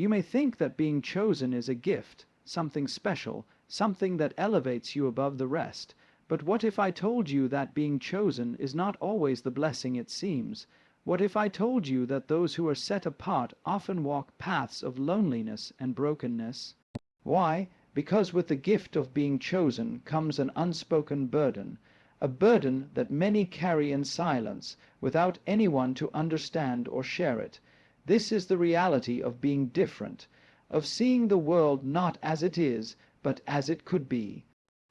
You may think that being chosen is a gift, something special, something that elevates you above the rest. But what if I told you that being chosen is not always the blessing it seems? What if I told you that those who are set apart often walk paths of loneliness and brokenness? Why? Because with the gift of being chosen comes an unspoken burden, a burden that many carry in silence, without anyone to understand or share it. This is the reality of being different, of seeing the world not as it is, but as it could be.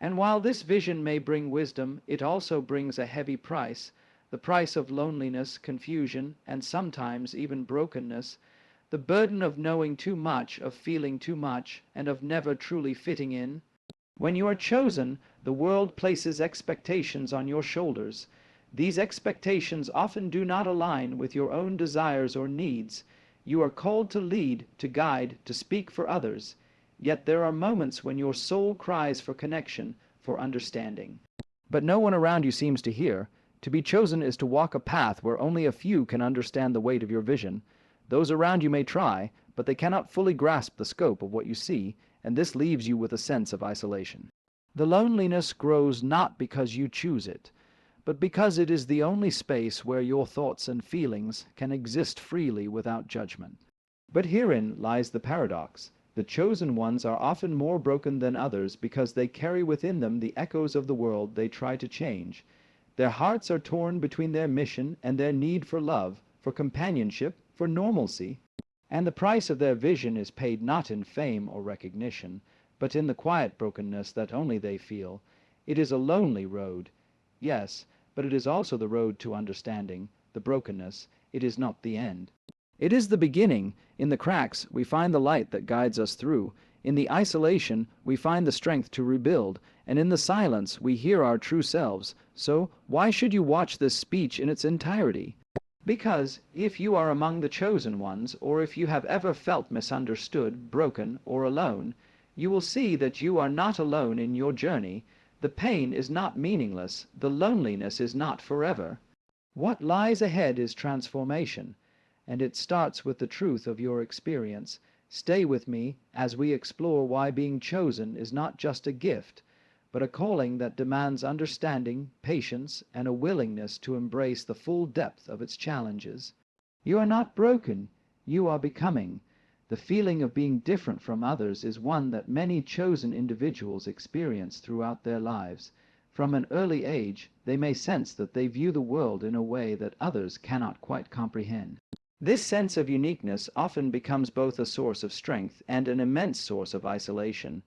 And while this vision may bring wisdom, it also brings a heavy price, the price of loneliness, confusion, and sometimes even brokenness, the burden of knowing too much, of feeling too much, and of never truly fitting in. When you are chosen, the world places expectations on your shoulders. These expectations often do not align with your own desires or needs. You are called to lead, to guide, to speak for others. Yet there are moments when your soul cries for connection, for understanding. But no one around you seems to hear. To be chosen is to walk a path where only a few can understand the weight of your vision. Those around you may try, but they cannot fully grasp the scope of what you see, and this leaves you with a sense of isolation. The loneliness grows not because you choose it, but because it is the only space where your thoughts and feelings can exist freely without judgment. But herein lies the paradox. The chosen ones are often more broken than others because they carry within them the echoes of the world they try to change. Their hearts are torn between their mission and their need for love, for companionship, for normalcy. And the price of their vision is paid not in fame or recognition, but in the quiet brokenness that only they feel. It is a lonely road, yes, but it is also the road to understanding, the brokenness. It is not the end. It is the beginning. In the cracks, we find the light that guides us through. In the isolation, we find the strength to rebuild. And in the silence, we hear our true selves. So, why should you watch this speech in its entirety? Because, if you are among the chosen ones, or if you have ever felt misunderstood, broken, or alone, you will see that you are not alone in your journey. The pain is not meaningless. The loneliness is not forever. What lies ahead is transformation, and it starts with the truth of your experience. Stay with me as we explore why being chosen is not just a gift, but a calling that demands understanding, patience, and a willingness to embrace the full depth of its challenges. You are not broken, you are becoming. The feeling of being different from others is one that many chosen individuals experience throughout their lives. From an early age, they may sense that they view the world in a way that others cannot quite comprehend. This sense of uniqueness often becomes both a source of strength and an immense source of isolation.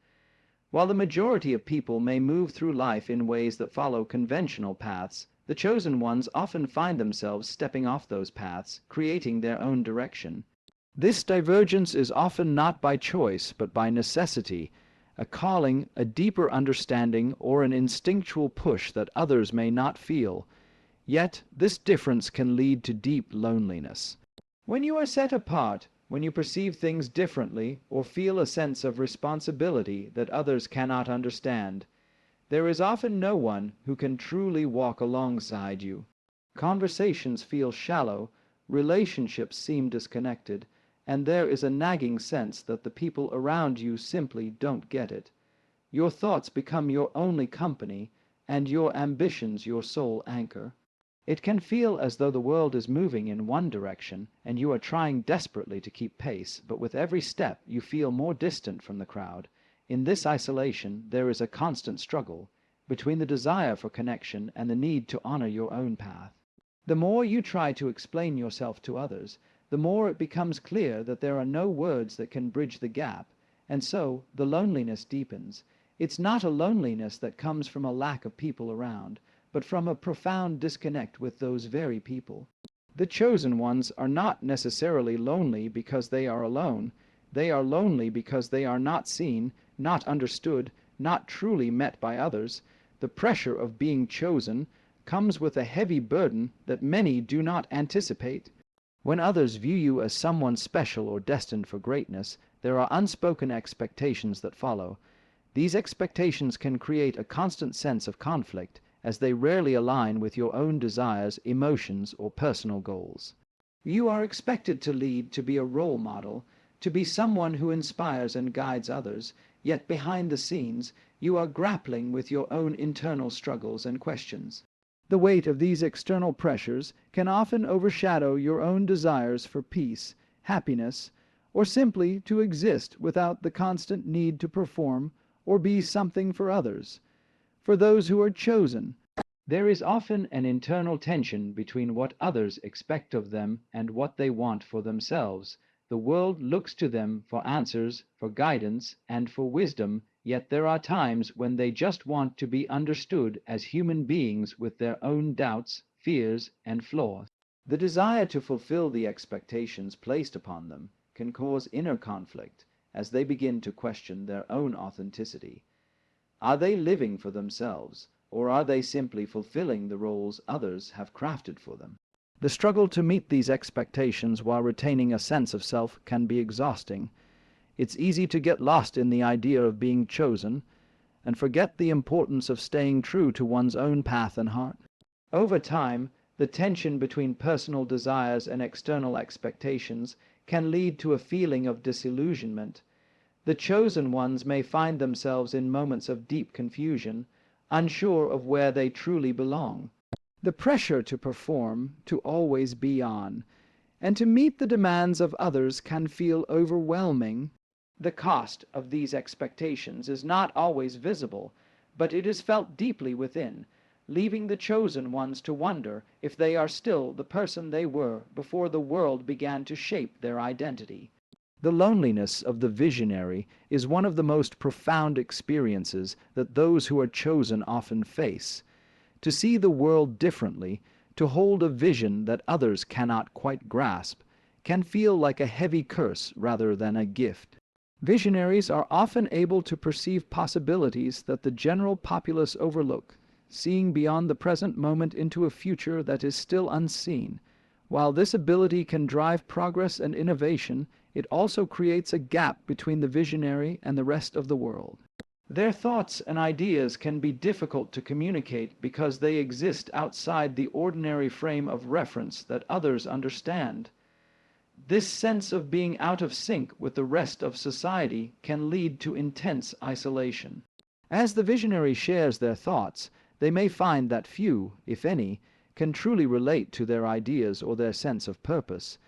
While the majority of people may move through life in ways that follow conventional paths, the chosen ones often find themselves stepping off those paths, creating their own direction. This divergence is often not by choice, but by necessity, a calling, a deeper understanding, or an instinctual push that others may not feel. Yet this difference can lead to deep loneliness. When you are set apart, when you perceive things differently or feel a sense of responsibility that others cannot understand, there is often no one who can truly walk alongside you. Conversations feel shallow, relationships seem disconnected, and there is a nagging sense that the people around you simply don't get it. Your thoughts become your only company, and your ambitions your sole anchor. It can feel as though the world is moving in one direction, and you are trying desperately to keep pace, but with every step you feel more distant from the crowd. In this isolation there is a constant struggle between the desire for connection and the need to honor your own path. The more you try to explain yourself to others, the more it becomes clear that there are no words that can bridge the gap, and so the loneliness deepens. It's not a loneliness that comes from a lack of people around, but from a profound disconnect with those very people. The chosen ones are not necessarily lonely because they are alone. They are lonely because they are not seen, not understood, not truly met by others. The pressure of being chosen comes with a heavy burden that many do not anticipate. When others view you as someone special or destined for greatness, there are unspoken expectations that follow. These expectations can create a constant sense of conflict, as they rarely align with your own desires, emotions, or personal goals. You are expected to lead, to be a role model, to be someone who inspires and guides others, yet behind the scenes you are grappling with your own internal struggles and questions. The weight of these external pressures can often overshadow your own desires for peace, happiness, or simply to exist without the constant need to perform or be something for others. For those who are chosen, there is often an internal tension between what others expect of them and what they want for themselves. The world looks to them for answers, for guidance, and for wisdom, yet there are times when they just want to be understood as human beings with their own doubts, fears, and flaws. The desire to fulfill the expectations placed upon them can cause inner conflict as they begin to question their own authenticity. Are they living for themselves, or are they simply fulfilling the roles others have crafted for them? The struggle to meet these expectations while retaining a sense of self can be exhausting. It's easy to get lost in the idea of being chosen and forget the importance of staying true to one's own path and heart. Over time, the tension between personal desires and external expectations can lead to a feeling of disillusionment. The chosen ones may find themselves in moments of deep confusion, unsure of where they truly belong. The pressure to perform, to always be on, and to meet the demands of others can feel overwhelming. The cost of these expectations is not always visible, but it is felt deeply within, leaving the chosen ones to wonder if they are still the person they were before the world began to shape their identity. The loneliness of the visionary is one of the most profound experiences that those who are chosen often face. To see the world differently, to hold a vision that others cannot quite grasp, can feel like a heavy curse rather than a gift. Visionaries are often able to perceive possibilities that the general populace overlook, seeing beyond the present moment into a future that is still unseen. While this ability can drive progress and innovation, it also creates a gap between the visionary and the rest of the world. Their thoughts and ideas can be difficult to communicate because they exist outside the ordinary frame of reference that others understand. This sense of being out of sync with the rest of society can lead to intense isolation. As the visionary shares their thoughts, they may find that few, if any, can truly relate to their ideas or their sense of purpose.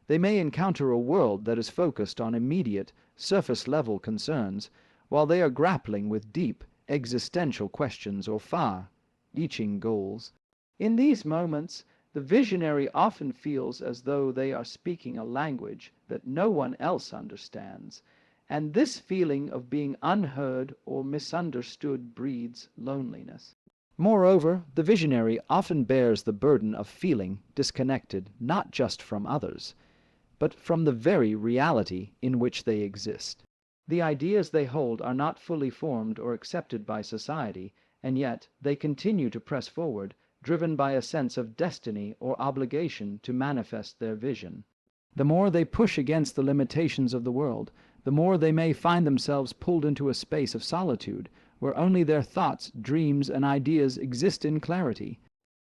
They may encounter a world that is focused on immediate, surface-level concerns, while they are grappling with deep, existential questions or far-reaching goals. In these moments, the visionary often feels as though they are speaking a language that no one else understands, and this feeling of being unheard or misunderstood breeds loneliness. Moreover, the visionary often bears the burden of feeling disconnected not just from others, but from the very reality in which they exist. The ideas they hold are not fully formed or accepted by society, and yet they continue to press forward, driven by a sense of destiny or obligation to manifest their vision. The more they push against the limitations of the world, the more they may find themselves pulled into a space of solitude, where only their thoughts, dreams, and ideas exist in clarity.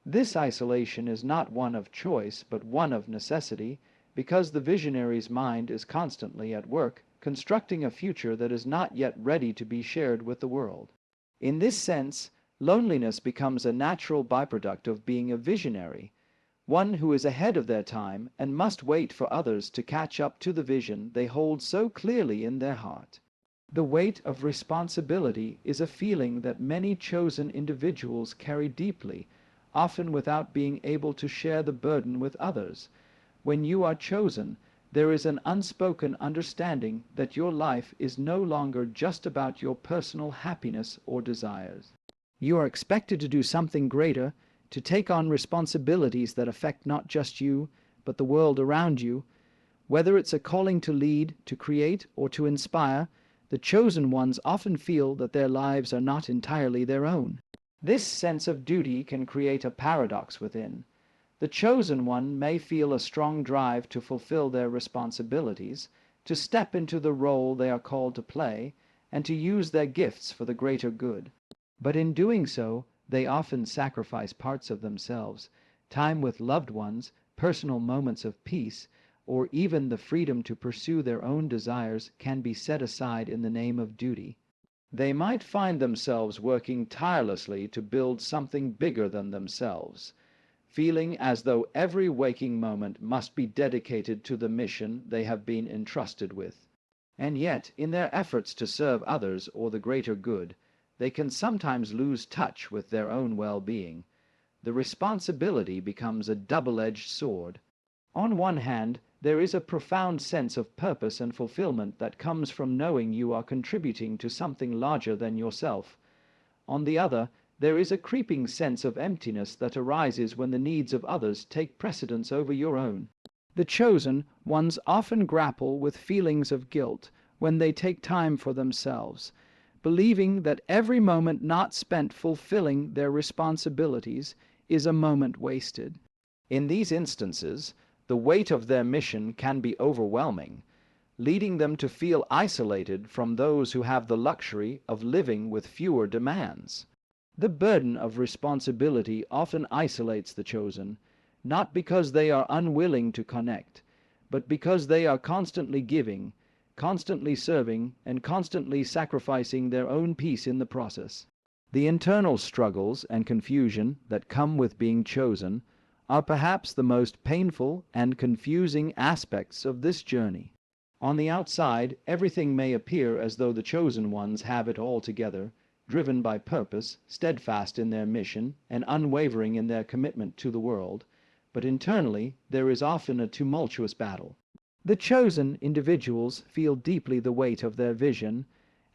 This isolation is not one of choice, but one of necessity, because the visionary's mind is constantly at work, constructing a future that is not yet ready to be shared with the world. In this sense, loneliness becomes a natural byproduct of being a visionary, one who is ahead of their time and must wait for others to catch up to the vision they hold so clearly in their heart. The weight of responsibility is a feeling that many chosen individuals carry deeply, often without being able to share the burden with others. When you are chosen, there is an unspoken understanding that your life is no longer just about your personal happiness or desires. You are expected to do something greater, to take on responsibilities that affect not just you, but the world around you. Whether it's a calling to lead, to create, or to inspire, the chosen ones often feel that their lives are not entirely their own. This sense of duty can create a paradox within. The chosen one may feel a strong drive to fulfill their responsibilities, to step into the role they are called to play, and to use their gifts for the greater good. But in doing so, they often sacrifice parts of themselves, time with loved ones, personal moments of peace, or even the freedom to pursue their own desires can be set aside in the name of duty. They might find themselves working tirelessly to build something bigger than themselves, feeling as though every waking moment must be dedicated to the mission they have been entrusted with. And yet, in their efforts to serve others or the greater good, they can sometimes lose touch with their own well-being. The responsibility becomes a double-edged sword. On one hand, there is a profound sense of purpose and fulfillment that comes from knowing you are contributing to something larger than yourself. On the other, there is a creeping sense of emptiness that arises when the needs of others take precedence over your own. The chosen ones often grapple with feelings of guilt when they take time for themselves, believing that every moment not spent fulfilling their responsibilities is a moment wasted. In these instances, the weight of their mission can be overwhelming, leading them to feel isolated from those who have the luxury of living with fewer demands. The burden of responsibility often isolates the chosen, not because they are unwilling to connect, but because they are constantly giving, constantly serving, and constantly sacrificing their own peace in the process. The internal struggles and confusion that come with being chosen are perhaps the most painful and confusing aspects of this journey. On the outside, everything may appear as though the chosen ones have it all together, driven by purpose, steadfast in their mission, and unwavering in their commitment to the world, but internally there is often a tumultuous battle. The chosen individuals feel deeply the weight of their vision,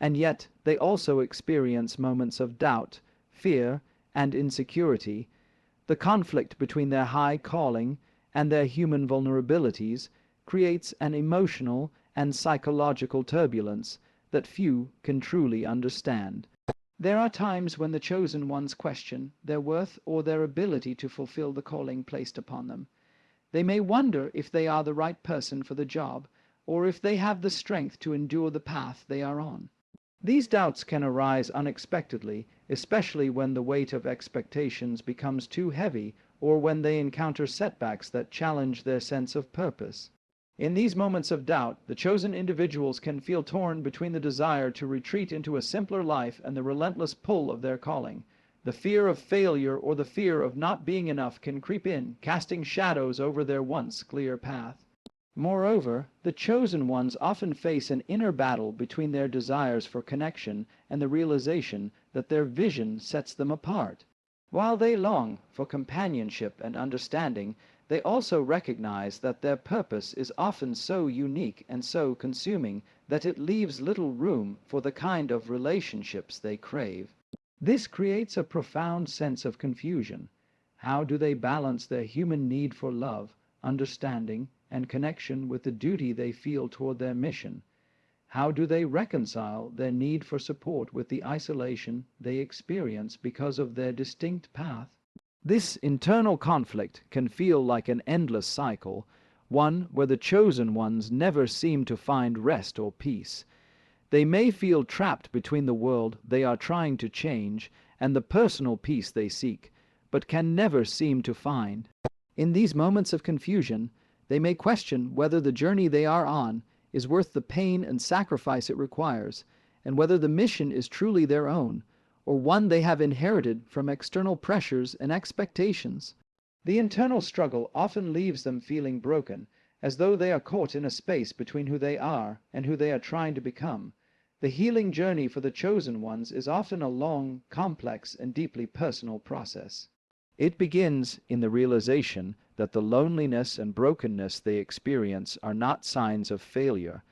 and yet they also experience moments of doubt, fear, and insecurity. The conflict between their high calling and their human vulnerabilities creates an emotional and psychological turbulence that few can truly understand. There are times when the chosen ones question their worth or their ability to fulfill the calling placed upon them. They may wonder if they are the right person for the job, or if they have the strength to endure the path they are on. These doubts can arise unexpectedly, especially when the weight of expectations becomes too heavy, or when they encounter setbacks that challenge their sense of purpose. In these moments of doubt, the chosen individuals can feel torn between the desire to retreat into a simpler life and the relentless pull of their calling. The fear of failure or the fear of not being enough can creep in, casting shadows over their once clear path. Moreover, the chosen ones often face an inner battle between their desires for connection and the realization that their vision sets them apart. While they long for companionship and understanding, they also recognize that their purpose is often so unique and so consuming that it leaves little room for the kind of relationships they crave. This creates a profound sense of confusion. How do they balance their human need for love, understanding, and connection with the duty they feel toward their mission? How do they reconcile their need for support with the isolation they experience because of their distinct path? This internal conflict can feel like an endless cycle, one where the chosen ones never seem to find rest or peace. They may feel trapped between the world they are trying to change and the personal peace they seek, but can never seem to find. In these moments of confusion, they may question whether the journey they are on is worth the pain and sacrifice it requires, and whether the mission is truly their own, or one they have inherited from external pressures and expectations. The internal struggle often leaves them feeling broken, as though they are caught in a space between who they are and who they are trying to become. The healing journey for the chosen ones is often a long, complex, and deeply personal process. It begins in the realization that the loneliness and brokenness they experience are not signs of failure,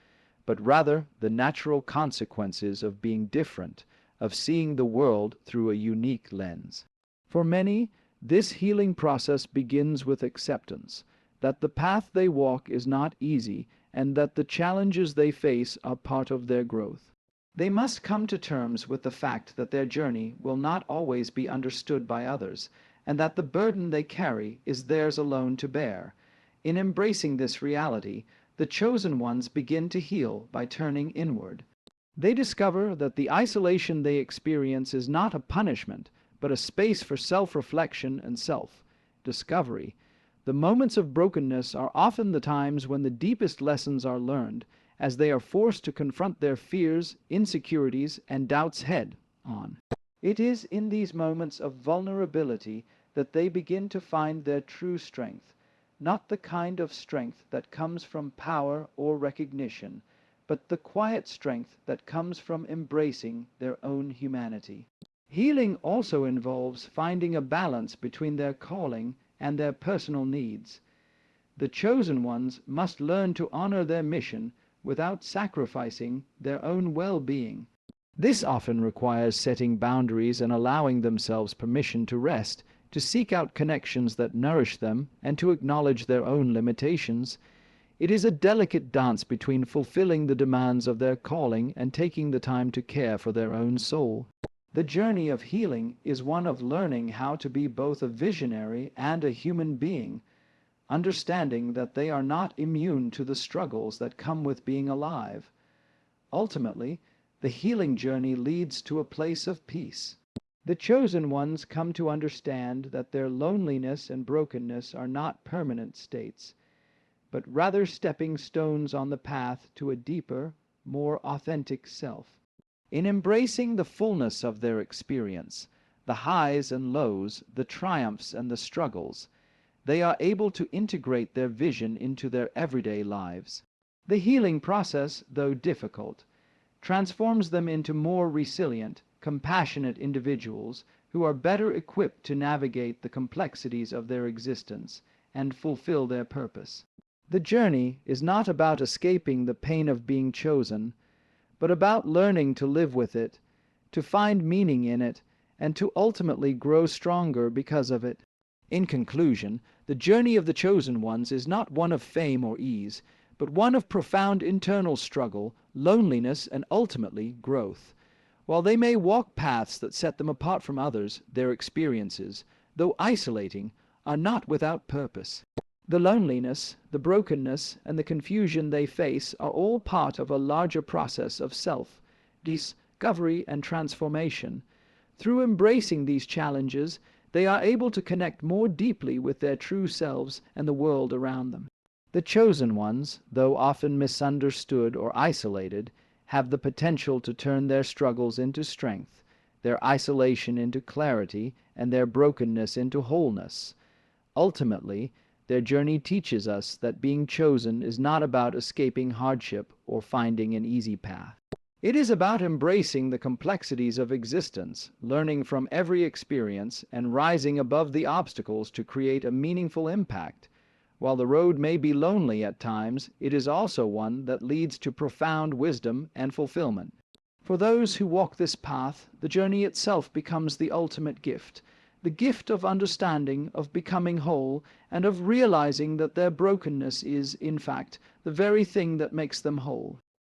but rather the natural consequences of being different, of seeing the world through a unique lens. For many, this healing process begins with acceptance, that the path they walk is not easy, and that the challenges they face are part of their growth. They must come to terms with the fact that their journey will not always be understood by others, and that the burden they carry is theirs alone to bear. In embracing this reality, the chosen ones begin to heal by turning inward. They discover that the isolation they experience is not a punishment, but a space for self-reflection and self-discovery. The moments of brokenness are often the times when the deepest lessons are learned, as they are forced to confront their fears, insecurities, and doubts head on. It is in these moments of vulnerability that they begin to find their true strength, not the kind of strength that comes from power or recognition, but the quiet strength that comes from embracing their own humanity. Healing also involves finding a balance between their calling and their personal needs. The chosen ones must learn to honor their mission without sacrificing their own well-being. This often requires setting boundaries and allowing themselves permission to rest, to seek out connections that nourish them, and to acknowledge their own limitations. It is a delicate dance between fulfilling the demands of their calling and taking the time to care for their own soul. The journey of healing is one of learning how to be both a visionary and a human being, understanding that they are not immune to the struggles that come with being alive. Ultimately, the healing journey leads to a place of peace. The chosen ones come to understand that their loneliness and brokenness are not permanent states, but rather stepping stones on the path to a deeper, more authentic self. In embracing the fullness of their experience, the highs and lows, the triumphs and the struggles, they are able to integrate their vision into their everyday lives. The healing process, though difficult, transforms them into more resilient, compassionate individuals who are better equipped to navigate the complexities of their existence and fulfill their purpose. The journey is not about escaping the pain of being chosen, but about learning to live with it, to find meaning in it, and to ultimately grow stronger because of it. In conclusion, the journey of the chosen ones is not one of fame or ease, but one of profound internal struggle, loneliness, and ultimately growth. While they may walk paths that set them apart from others, their experiences, though isolating, are not without purpose. The loneliness, the brokenness, and the confusion they face are all part of a larger process of self-discovery and transformation. Through embracing these challenges, they are able to connect more deeply with their true selves and the world around them. The chosen ones, though often misunderstood or isolated, have the potential to turn their struggles into strength, their isolation into clarity, and their brokenness into wholeness. Ultimately, their journey teaches us that being chosen is not about escaping hardship or finding an easy path. It is about embracing the complexities of existence, learning from every experience, and rising above the obstacles to create a meaningful impact. While the road may be lonely at times, it is also one that leads to profound wisdom and fulfillment. For those who walk this path, the journey itself becomes the ultimate gift, the gift of understanding, of becoming whole, and of realizing that their brokenness is, in fact, the very thing that makes them whole.